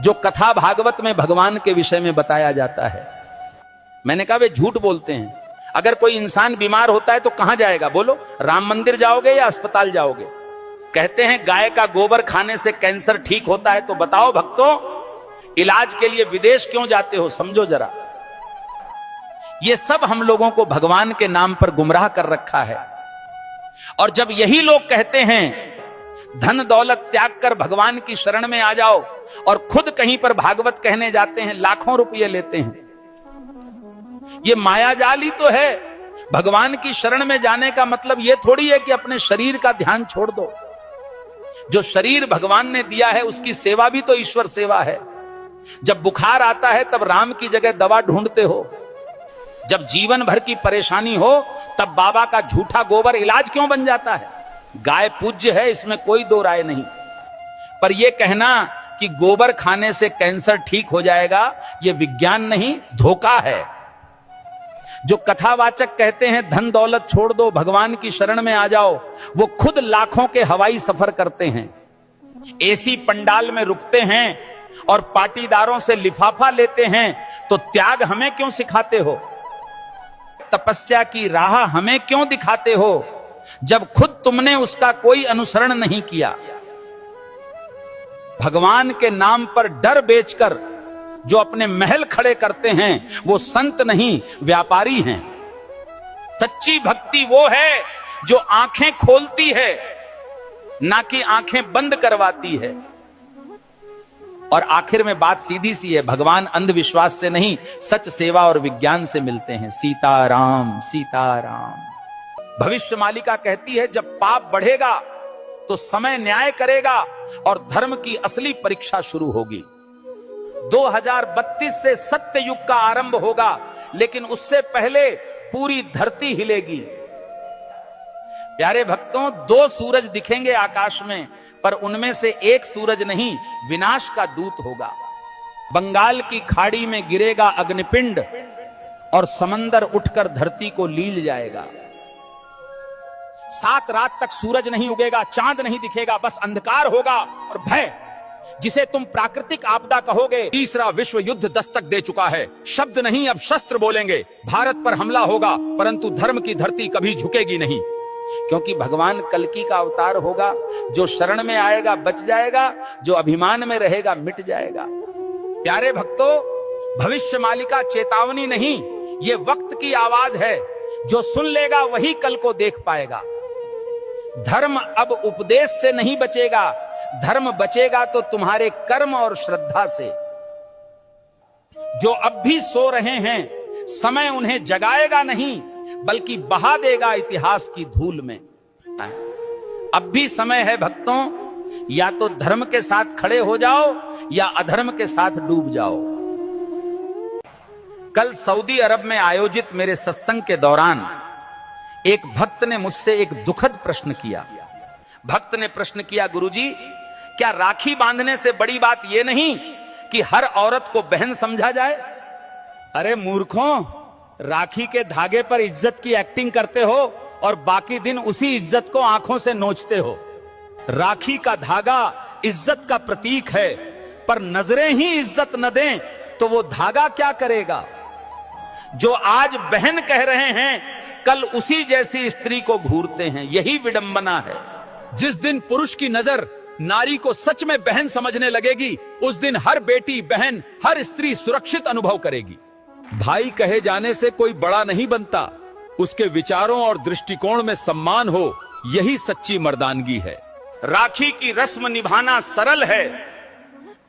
जो कथा भागवत में भगवान के विषय में बताया जाता है। मैंने कहा वे झूठ बोलते हैं। अगर कोई इंसान बीमार होता है तो कहां जाएगा बोलो? राम मंदिर जाओगे या अस्पताल जाओगे? कहते हैं गाय का गोबर खाने से कैंसर ठीक होता है, तो बताओ भक्तों, इलाज के लिए विदेश क्यों जाते हो? समझो जरा। ये सब हम लोगों को भगवान के नाम पर गुमराह कर रखा है। और जब यही लोग कहते हैं धन दौलत त्याग कर भगवान की शरण में आ जाओ, और खुद कहीं पर भागवत कहने जाते हैं, लाखों रुपये लेते हैं। ये मायाजाल ही तो है। भगवान की शरण में जाने का मतलब यह थोड़ी है कि अपने शरीर का ध्यान छोड़ दो। जो शरीर भगवान ने दिया है उसकी सेवा भी तो ईश्वर सेवा है। जब बुखार आता है तब राम की जगह दवा ढूंढते हो। जब जीवन भर की परेशानी हो तब बाबा का झूठा गोबर इलाज क्यों बन जाता है? गाय पूज्य है, इसमें कोई दो राय नहीं, पर यह कहना कि गोबर खाने से कैंसर ठीक हो जाएगा, यह विज्ञान नहीं, धोखा है। जो कथावाचक कहते हैं धन दौलत छोड़ दो, भगवान की शरण में आ जाओ, वो खुद लाखों के हवाई सफर करते हैं, एसी पंडाल में रुकते हैं और पाटीदारों से लिफाफा लेते हैं। तो त्याग हमें क्यों सिखाते हो? तपस्या की राह हमें क्यों दिखाते हो, जब खुद तुमने उसका कोई अनुसरण नहीं किया? भगवान के नाम पर डर बेचकर जो अपने महल खड़े करते हैं वो संत नहीं, व्यापारी हैं। सच्ची भक्ति वो है जो आंखें खोलती है, ना कि आंखें बंद करवाती है। और आखिर में बात सीधी सी है, भगवान अंधविश्वास से नहीं, सच सेवा और विज्ञान से मिलते हैं। सीताराम सीताराम। भविष्य मालिका कहती है जब पाप बढ़ेगा तो समय न्याय करेगा और धर्म की असली परीक्षा शुरू होगी। 2032 से सत्य युग का आरंभ होगा, लेकिन उससे पहले पूरी धरती हिलेगी। प्यारे भक्तों, 2 सूरज दिखेंगे आकाश में, पर उनमें से एक सूरज नहीं, विनाश का दूत होगा। बंगाल की खाड़ी में गिरेगा अग्निपिंड और समंदर उठकर धरती को लील जाएगा। 7 रात तक सूरज नहीं उगेगा, चांद नहीं दिखेगा, बस अंधकार होगा और भय, जिसे तुम प्राकृतिक आपदा कहोगे। तीसरा विश्व युद्ध दस्तक दे चुका है। शब्द नहीं अब शस्त्र बोलेंगे। भारत पर हमला होगा, परंतु धर्म की धरती कभी झुकेगी नहीं, क्योंकि भगवान कल्कि का अवतार होगा। जो शरण में आएगा बच जाएगा, जो अभिमान में रहेगा मिट जाएगा। प्यारे भक्तों, भविष्य मालिका चेतावनी नहीं, ये वक्त की आवाज है। जो सुन लेगा वही कल को देख पाएगा। धर्म अब उपदेश से नहीं बचेगा, धर्म बचेगा तो तुम्हारे कर्म और श्रद्धा से। जो अब भी सो रहे हैं, समय उन्हें जगाएगा नहीं, बल्कि बहा देगा इतिहास की धूल में। अब भी समय है भक्तों, या तो धर्म के साथ खड़े हो जाओ या अधर्म के साथ डूब जाओ। कल सऊदी अरब में आयोजित मेरे सत्संग के दौरान एक भक्त ने मुझसे एक दुखद प्रश्न किया। भक्त ने प्रश्न किया, गुरुजी, क्या राखी बांधने से बड़ी बात यह नहीं कि हर औरत को बहन समझा जाए? अरे मूर्खों, राखी के धागे पर इज्जत की एक्टिंग करते हो और बाकी दिन उसी इज्जत को आंखों से नोचते हो। राखी का धागा इज्जत का प्रतीक है, पर नजरें ही इज्जत न दें तो वो धागा क्या करेगा? जो आज बहन कह रहे हैं, कल उसी जैसी स्त्री को घूरते हैं। यही विडंबना है। जिस दिन पुरुष की नजर नारी को सच में बहन समझने लगेगी, उस दिन हर बेटी, बहन, हर स्त्री सुरक्षित अनुभव करेगी। भाई कहे जाने से कोई बड़ा नहीं बनता, उसके विचारों और दृष्टिकोण में सम्मान हो, यही सच्ची मर्दानगी है। राखी की रस्म निभाना सरल है,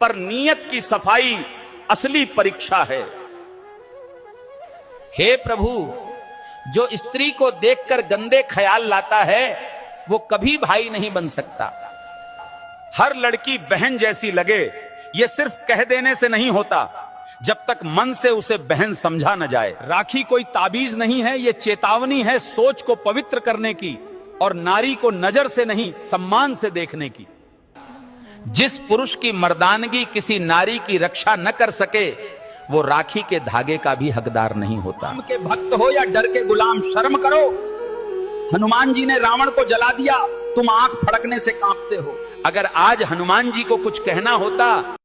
पर नीयत की सफाई असली परीक्षा है। हे प्रभु, जो स्त्री को देखकर गंदे ख्याल लाता है वो कभी भाई नहीं बन सकता। हर लड़की बहन जैसी लगे, ये सिर्फ कह देने से नहीं होता, जब तक मन से उसे बहन समझा न जाए। राखी कोई ताबीज नहीं है, ये चेतावनी है सोच को पवित्र करने की और नारी को नजर से नहीं सम्मान से देखने की। जिस पुरुष की मर्दानगी किसी नारी की रक्षा न कर सके, वो राखी के धागे का भी हकदार नहीं होता। राम के भक्त हो या डर के गुलाम, शर्म करो। हनुमान जी ने रावण को जला दिया, तुम आंख फड़कने से कांपते हो। अगर आज हनुमान जी को कुछ कहना होता